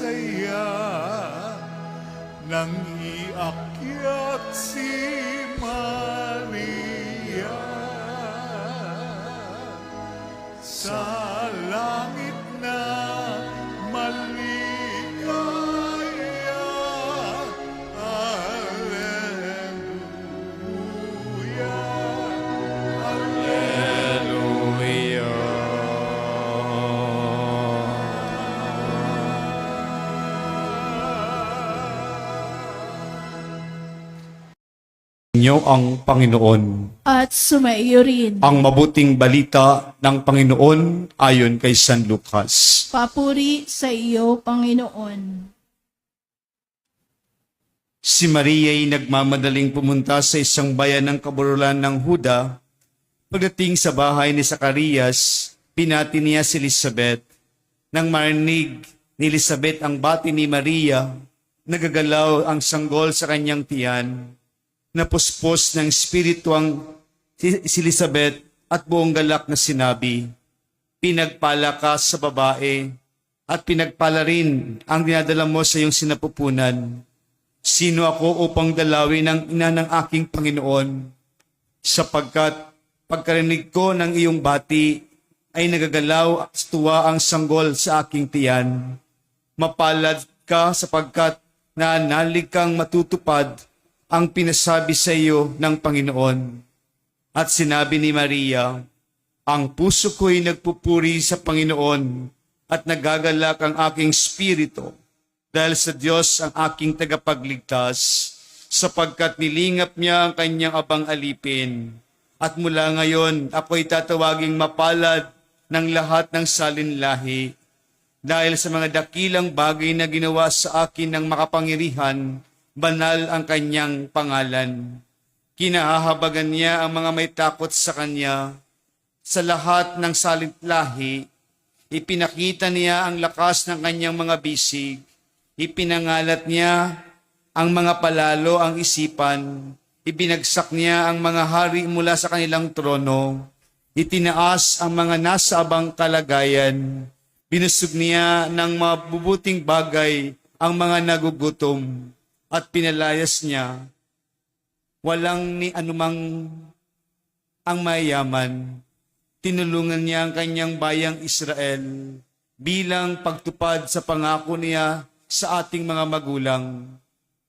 saya nang iakyat si Maria sa langit na maligaya. Alleluia, alleluia. Inyo ang Panginoon. At sumaiyo rin. Ang mabuting balita ng Panginoon ayon kay San Lucas. Papuri sa iyo, Panginoon. Si Maria ay nagmamadaling pumunta sa isang bayan ng kaburulan ng Huda. Pagdating sa bahay ni Zacarias, pinati niya si Elizabeth. Nang marinig ni Elizabeth ang bati ni Maria, nagagalaw ang sanggol sa kanyang tiyan. Napuspos ng espiritu ang si Elizabeth at buong galak na sinabi, "Pinagpala ka sa babae at pinagpala rin ang dinadala mo sa iyong sinapupunan. Sino ako upang dalawin ang ina ng aking Panginoon? Sapagkat pagkarinig ko ng iyong bati ay nagagalaw at tuwa ang sanggol sa aking tiyan. Mapalad ka sapagkat naanalig kang matutupad ang pinasabi sa iyo ng Panginoon." At sinabi ni Maria, "Ang puso ko'y nagpupuri sa Panginoon at nagagalak ang aking spirito dahil sa Diyos ang aking tagapagligtas, sapagkat nilingap niya ang kanyang abang alipin. At mula ngayon ako'y tatawaging mapalad ng lahat ng salinlahi, dahil sa mga dakilang bagay na ginawa sa akin ng makapangyarihan, banal ang kanyang pangalan. Kinahahabagan niya ang mga may takot sa kanya. Sa lahat ng salintlahi, ipinakita niya ang lakas ng kanyang mga bisig. Ipinangalat niya ang mga palalo ang isipan. Ibinagsak niya ang mga hari mula sa kanilang trono. Itinaas ang mga nasa abang kalagayan. Binusog niya ng mabubuting bagay ang mga nagugutom. At pinalayas niya, walang ni anumang ang mayaman. Tinulungan niya ang kanyang bayang Israel bilang pagtupad sa pangako niya sa ating mga magulang,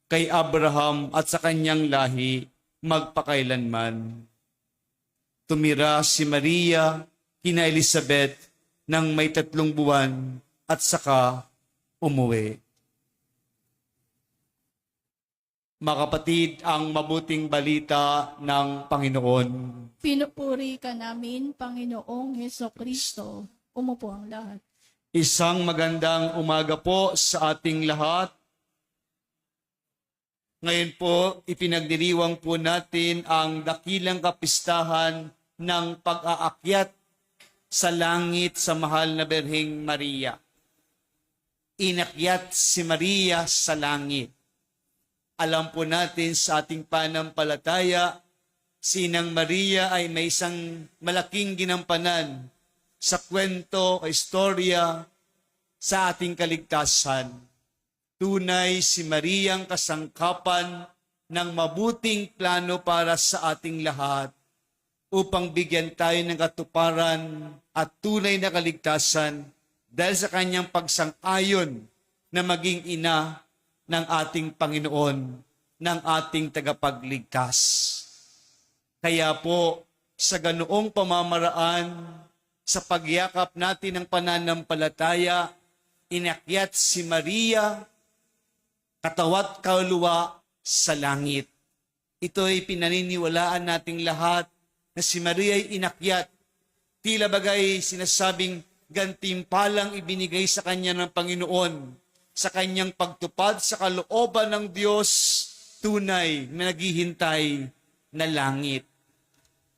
kay Abraham at sa kanyang lahi magpakailanman." Tumira si Maria kina Elizabeth ng may 3 buwan at saka umuwi. Mga kapatid, ang mabuting balita ng Panginoon. Pinupuri ka namin, Panginoong Hesukristo. Umupo ang lahat. Isang magandang umaga po sa ating lahat. Ngayon po, ipinagdiriwang po natin ang dakilang kapistahan ng pag-aakyat sa langit sa mahal na Birheng Maria. Inakyat si Maria sa langit. Alam po natin sa ating panampalataya, si Inang Maria ay may isang malaking ginampanan sa kwento o istorya sa ating kaligtasan. Tunay si Maria ang kasangkapan ng mabuting plano para sa ating lahat upang bigyan tayo ng katuparan at tunay na kaligtasan dahil sa kanyang pagsang-ayon na maging ina ng ating Panginoon, ng ating tagapagligtas. Kaya po, sa ganoong pamamaraan, sa pagyakap natin ng pananampalataya, inakyat si Maria, katawat kaluluwa sa langit. Ito ay pinaniniwalaan nating lahat na si Maria ay inakyat. Tila bagay sinasabing gantimpalang ibinigay sa kanya ng Panginoon sa kanyang pagtupad sa kalooban ng Diyos, tunay na naghihintay na langit.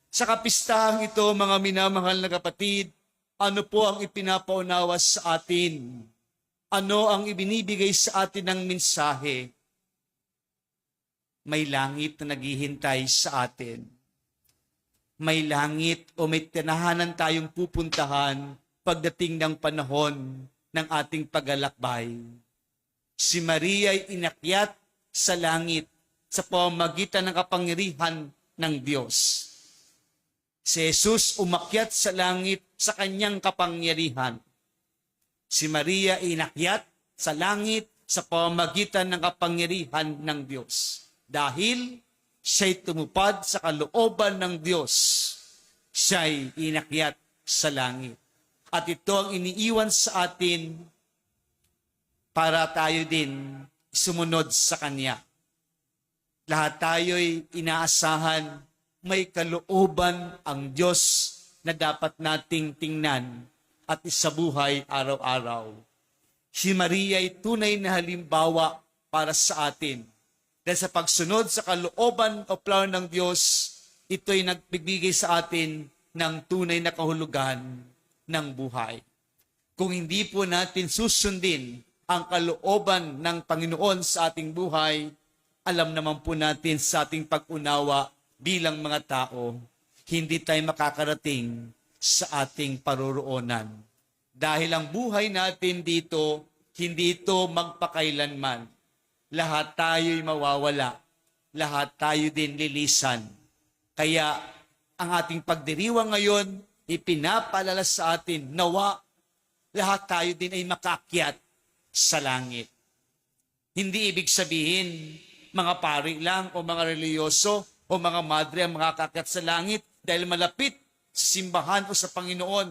Sa kapistahang ito, mga minamahal na kapatid, ano po ang ipinapaunawa sa atin? Ano ang ibinibigay sa atin ng mensahe? May langit na naghihintay sa atin. May langit o may tinahanan tayong pupuntahan pagdating ng panahon ng ating paglalakbay. Si Maria ay inakyat sa langit sa pamamagitan ng kapangyarihan ng Diyos. Si Jesus umakyat sa langit sa kanyang kapangyarihan. Si Maria ay inakyat sa langit sa pamamagitan ng kapangyarihan ng Diyos. Dahil siya'y tumupad sa kalooban ng Diyos, siya'y inakyat sa langit. At ito ang iniiwan sa atin para tayo din sumunod sa Kanya. Lahat tayo'y inaasahan, may kalooban ang Diyos na dapat nating tingnan at isabuhay araw-araw. Si Maria ay tunay na halimbawa para sa atin. Dahil sa pagsunod sa kalooban o plano ng Diyos, ito'y nagbibigay sa atin ng tunay na kahulugan ng buhay. Kung hindi po natin susundin ang kalooban ng Panginoon sa ating buhay, alam naman po natin sa ating pag-unawa bilang mga tao, hindi tayo makakarating sa ating paroroonan. Dahil ang buhay natin dito, hindi ito magpakailanman. Lahat tayo'y mawawala. Lahat tayo din lilisan. Kaya ang ating pagdiriwang ngayon, ipinapaalala sa atin, nawa, lahat tayo din ay makakyat sa langit. Hindi ibig sabihin, mga pari lang o mga reliyoso o mga madre ang makakakyat sa langit dahil malapit sa simbahan o sa Panginoon.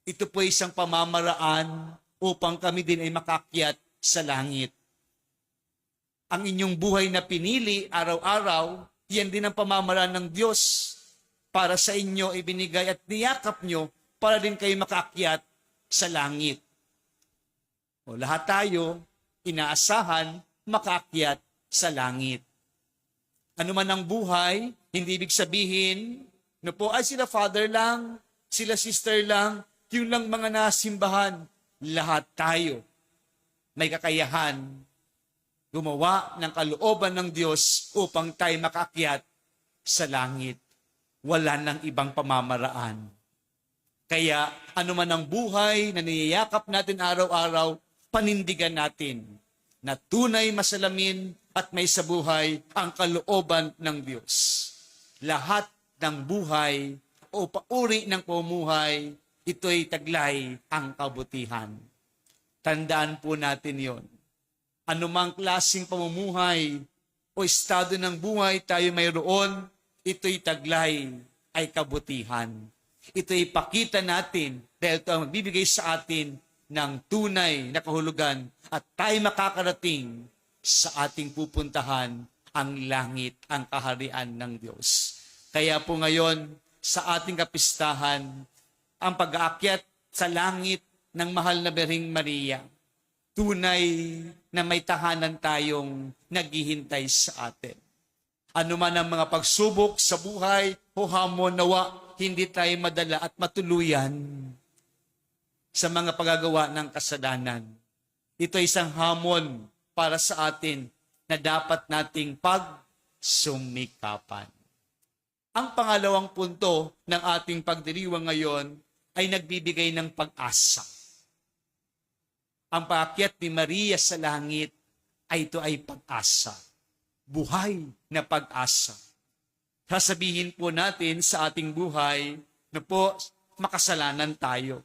Ito po isang pamamaraan upang kami din ay makakyat sa langit. Ang inyong buhay na pinili araw-araw, yan din ang pamamaraan ng Diyos para sa inyo ibinigay at niyakap nyo para din kayo makaakyat sa langit. O lahat tayo, inaasahan, makaakyat sa langit. Ano man ang buhay, hindi ibig sabihin, no po, ay sila father lang, sila sister lang, yun lang mga nasimbahan. Lahat tayo may kakayahan gumawa ng kalooban ng Diyos upang tayo makaakyat sa langit. Wala nang ibang pamamaraan. Kaya ano man ang buhay na niyayakap natin araw-araw, panindigan natin na tunay masalamin at may sa buhay ang kalooban ng Diyos. Lahat ng buhay o pauri ng pamumuhay, ito'y taglay ang kabutihan. Tandaan po natin yon. Anumang klaseng pamumuhay o estado ng buhay tayo mayroon, ito'y taglay ay kabutihan. Ito'y ipakita natin dahil ito ang magbibigay sa atin ng tunay na kahulugan at tayo makakarating sa ating pupuntahan ang langit, ang kaharian ng Diyos. Kaya po ngayon, sa ating kapistahan, ang pag-aakyat sa langit ng mahal na Birheng Maria, tunay na may tahanan tayong naghihintay sa atin. Ano man ang mga pagsubok sa buhay o hamon, nawa, hindi tayo madala at matuluyan sa mga paggagawa ng kasalanan. Ito ay isang hamon para sa atin na dapat nating pagsumikapan. Ang pangalawang punto ng ating pagdiriwang ngayon ay nagbibigay ng pag-asa. Ang paakyat ni Maria sa langit ay ito ay pag-asa. Buhay na pag-asa. Sasabihin po natin sa ating buhay na po makasalanan tayo.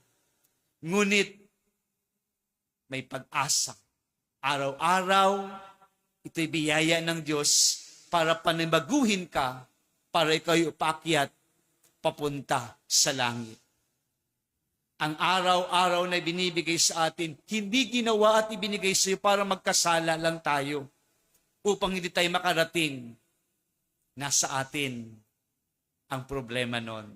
Ngunit may pag-asa. Araw-araw, ito'y biyaya ng Diyos para panibaguhin ka para ikaw'y upakyat papunta sa langit. Ang araw-araw na binibigay sa atin, hindi ginawa at ibinigay sa iyo para magkasala lang tayo upang hindi tayo makarating. Nasa atin ang problema nun.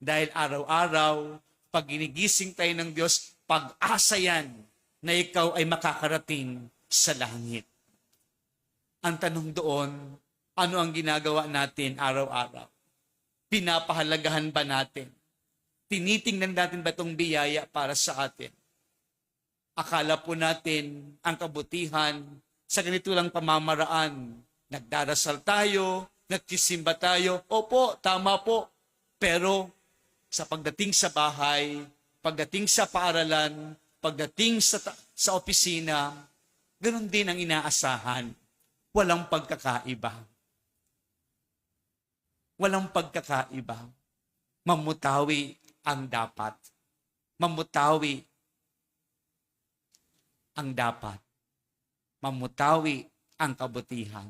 Dahil araw-araw, pag ginigising tayo ng Diyos, pag-asa yan na ikaw ay makakarating sa langit. Ang tanong doon, ano ang ginagawa natin araw-araw? Pinapahalagahan ba natin? Tinitingnan natin ba itong biyaya para sa atin? Akala po natin ang kabutihan sa ganito lang pamamaraan. Nagdarasal tayo, nagsisimba tayo. Opo, tama po. Pero sa pagdating sa bahay, pagdating sa paaralan, pagdating sa opisina, Ganon din ang inaasahan. Walang pagkakaiba. Walang pagkakaiba. Mamutawi ang dapat. Mamutawi ang dapat. Mamutawi ang kabutihan.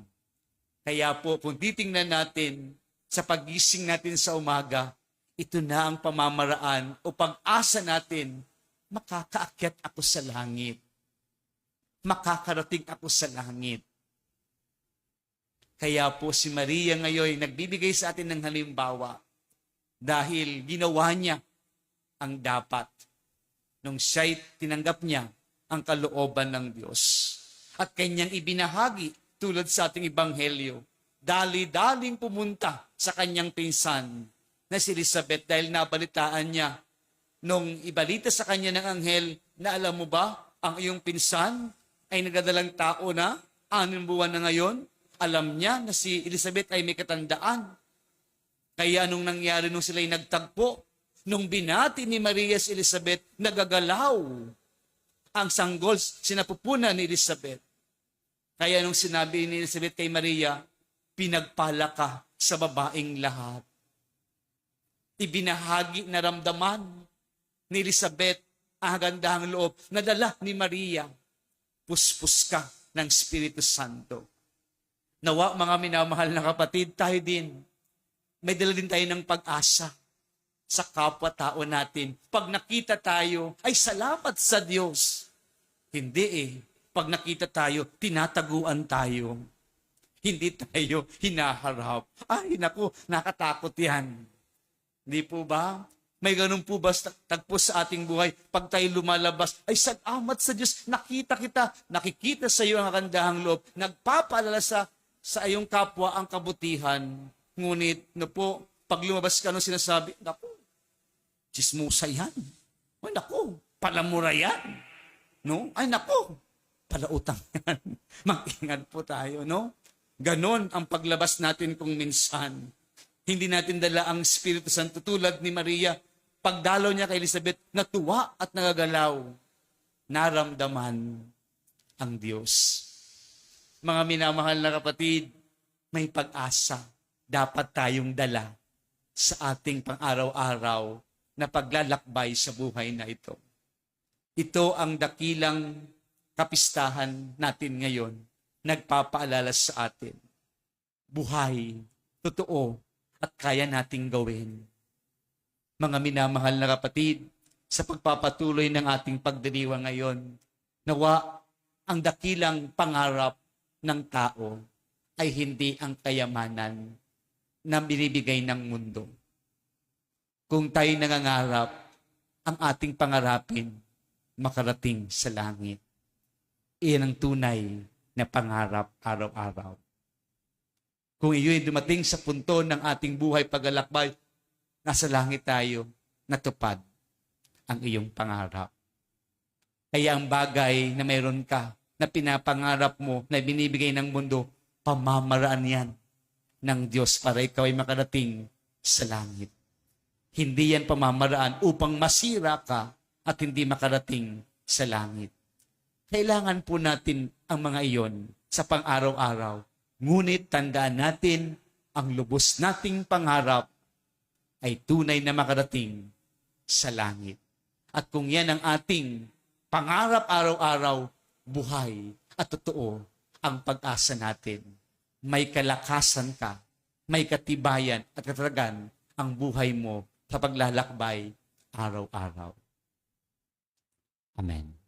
Kaya po, kung titingnan natin sa pagising natin sa umaga, ito na ang pamamaraan o pag-asa natin, makakaakyat ako sa langit. Makakarating ako sa langit. Kaya po si Maria ngayon nagbibigay sa atin ng halimbawa dahil ginawa niya ang dapat nung siya'y tinanggap niya ang kalooban ng Diyos. At kanyang ibinahagi tulad sa ating ebanghelyo. Dali-daling pumunta sa kanyang pinsan na si Elizabeth dahil nabalitaan niya nung ibalita sa kanya ng anghel na alam mo ba, ang iyong pinsan ay nagdadalang tao na 6 buwan na ngayon. Alam niya na si Elizabeth ay may katandaan. Kaya anong nangyari nung sila'y nagtagpo? Nung binati ni Maria si Elizabeth, nagagalaw ang sanggol, sinapupunan ni Elizabeth. Kaya nung sinabi ni Elizabeth kay Maria, pinagpala ka sa babaeng lahat. Ibinahagi na ramdaman ni Elizabeth ang gandahang loob na dala ni Maria. Puspos ka ng Espiritu Santo. Nawa mga minamahal na kapatid, tayo din. May dala din tayo ng pag-asa sa kapwa-tao natin. Pag nakita tayo, ay salamat sa Diyos. Hindi Pag nakita tayo, tinataguan tayo. Hindi tayo hinaharap. Ay, naku, nakatakot yan. Hindi po ba? May ganun po ba tagpo sa ating buhay? Pag tayo lumalabas, ay salamat sa Diyos, nakita kita, nakikita sa iyo ang kandahang loob, nagpapaalala sa iyong kapwa ang kabutihan. Ngunit, pag lumabas ka, anong sinasabi? Naku, chismosa yan. Ay, naku, palamura yan. No? Ay, naku, palautang yan. Mag-ingat po tayo, no? Ganon ang paglabas natin kung minsan. Hindi natin dala ang Espiritu Santo tulad ni Maria. Pagdalaw niya kay Elizabeth, natuwa at nagagalaw. Naramdaman ang Diyos. Mga minamahal na kapatid, may pag-asa. Dapat tayong dala sa ating pang-araw-araw na paglalakbay sa buhay na ito. Ito ang dakilang kapistahan natin ngayon, nagpapaalala sa atin. Buhay, totoo, at kaya nating gawin. Mga minamahal na kapatid, sa pagpapatuloy ng ating pagdiriwang ngayon, nawa ang dakilang pangarap ng tao ay hindi ang kayamanan na binibigay ng mundo. Kung tayo nangangarap, ang ating pangarapin makarating sa langit. Iyan ang tunay na pangarap araw-araw. Kung iyo'y dumating sa punto ng ating buhay paglalakbay, nasa langit tayo, natupad ang iyong pangarap. Kaya ang bagay na mayroon ka, na pinapangarap mo, na binibigay ng mundo, pamamaraan yan ng Diyos para ikaw ay makarating sa langit. Hindi yan pamamaraan upang masira ka at hindi makarating sa langit. Kailangan po natin ang mga iyon sa pang-araw-araw. Ngunit tandaan natin, ang lubos nating pangarap ay tunay na makarating sa langit. At kung yan ang ating pangarap araw-araw, buhay at totoo ang pag-asa natin. May kalakasan ka, may katibayan at katatagan ang buhay mo sa paglalakbay araw-araw. Amen.